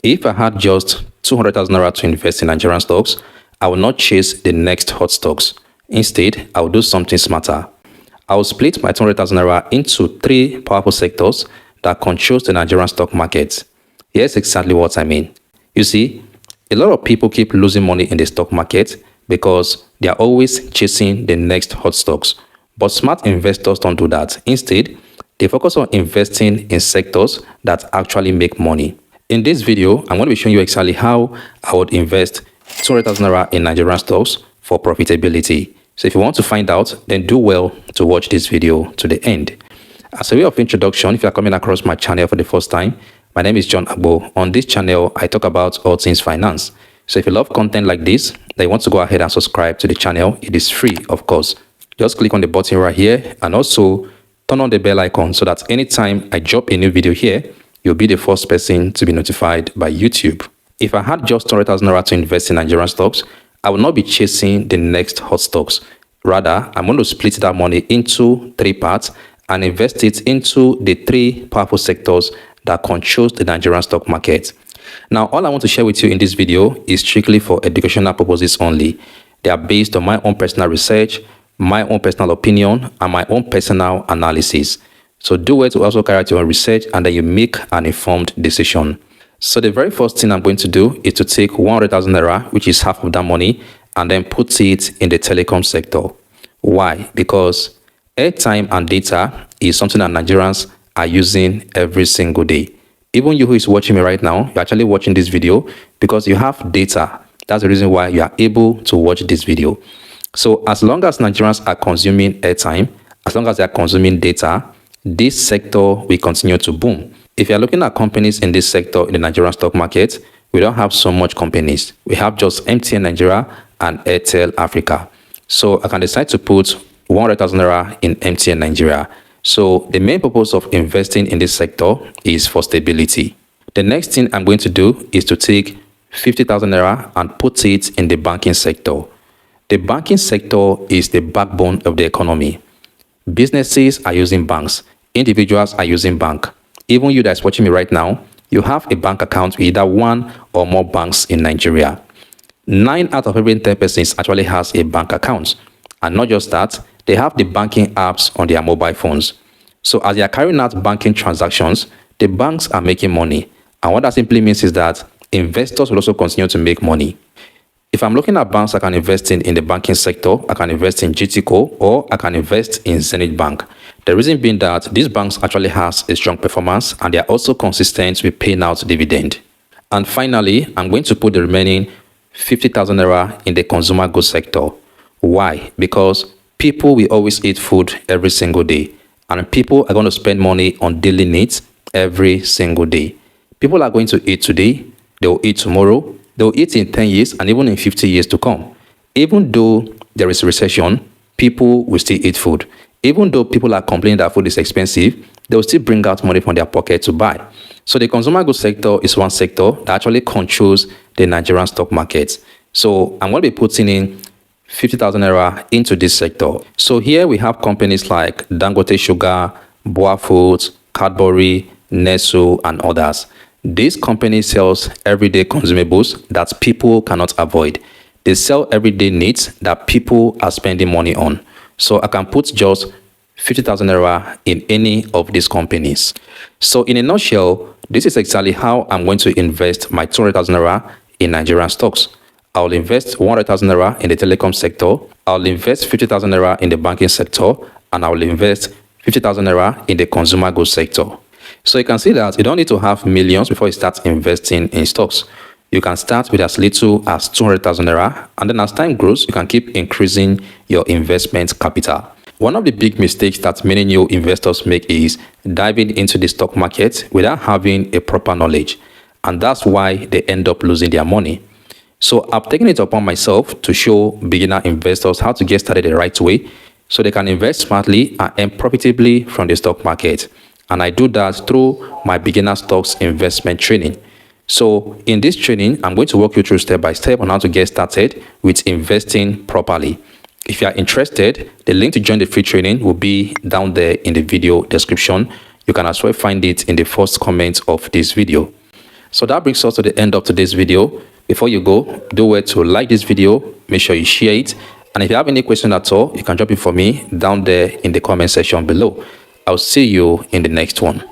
If I had just 200,000 naira to invest in Nigerian stocks, I will not chase the next hot stocks. Instead, I will do something smarter. I will split my 200,000 naira into three powerful sectors that controls the Nigerian stock market. Here's exactly what I mean. You see, a lot of people keep losing money in the stock market because they are always chasing the next hot stocks. But smart investors don't do that. Instead, they focus on investing in sectors that actually make money. In this video, I'm going to be showing you exactly how I would invest 200,000 naira in Nigerian stocks for profitability. So if you want to find out, then do well to watch this video to the end. As a way of introduction, if you are coming across my channel for the first time, my name is John Agbo. On this channel, I talk about all things finance. So if you love content like this, then you want to go ahead and subscribe to the channel. It is free, of course. Just click on the button right here and also turn on the bell icon so that anytime I drop a new video here, you'll be the first person to be notified by YouTube. If I had just 200,000 naira to invest in Nigerian stocks, I will not be chasing the next hot stocks. Rather, I'm going to split that money into three parts and invest it into the three powerful sectors that controls the Nigerian stock market. Now, all I want to share with you in this video is strictly for educational purposes only. They are based on my own personal research, my own personal opinion, and my own personal analysis. So do it to also carry out your own research and then you make an informed decision. So the very first thing I'm going to do is to take 100,000 naira, which is half of that money, and then put it in the telecom sector. Why? Because airtime and data is something that Nigerians are using every single day. Even you who is watching me right now, you're actually watching this video because you have data. That's the reason why you are able to watch this video. So as long as Nigerians are consuming airtime, as long as they are consuming data, this sector will continue to boom. If you're looking at companies in this sector in the Nigerian stock market, we don't have so much companies. We have just MTN Nigeria and Airtel Africa. So I can decide to put 100,000 naira in MTN Nigeria. So the main purpose of investing in this sector is for stability. The next thing I'm going to do is to take 50,000 naira and put it in the banking sector. The banking sector is the backbone of the economy. Businesses are using banks. Individuals are using bank. Even you that's watching me right now, you have a bank account with either one or more banks in Nigeria. 9 out of every 10 persons actually has a bank account. And not just that, they have the banking apps on their mobile phones. So as they are carrying out banking transactions, the banks are making money. And what that simply means is that investors will also continue to make money. If I'm looking at banks I can invest in the banking sector, I can invest in GTCO or I can invest in Zenith Bank. The reason being that these banks actually has a strong performance and they are also consistent with paying out dividend. And finally, I'm going to put the remaining 50,000 naira in the consumer goods sector. Why? Because people will always eat food every single day and people are going to spend money on daily needs every single day. People are going to eat today, they will eat tomorrow, they'll eat in 10 years and even in 50 years to come. Even though there is a recession, people will still eat food. Even though people are complaining that food is expensive, they'll still bring out money from their pocket to buy. So the consumer goods sector is one sector that actually controls the Nigerian stock market. So I'm going to be putting in 50,000 naira into this sector. So here we have companies like Dangote Sugar, Boa Foods, Cadbury, Nestle, and others. These companies sells everyday consumables that people cannot avoid. They sell everyday needs that people are spending money on. So I can put just 50,000 naira in any of these companies. So in a nutshell, this is exactly how I'm going to invest my 200,000 naira in Nigerian stocks. I'll invest 100,000 naira in the telecom sector. I'll invest 50,000 naira in the banking sector. And I'll invest 50,000 naira in the consumer goods sector. So you can see that you don't need to have millions before you start investing in stocks. You can start with as little as 200,000 naira, and then as time grows, you can keep increasing your investment capital. One of the big mistakes that many new investors make is diving into the stock market without having a proper knowledge, and that's why they end up losing their money. So I've taken it upon myself to show beginner investors how to get started the right way so they can invest smartly and earn profitably from the stock market. And I do that through my beginner stocks investment training. So in this training, I'm going to walk you through step by step on how to get started with investing properly. If you are interested, the link to join the free training will be down there in the video description. You can as well find it in the first comment of this video. So that brings us to the end of today's video. Before you go, do well to like this video, make sure you share it, and if you have any question at all, you can drop it for me down there in the comment section below. I'll see you in the next one.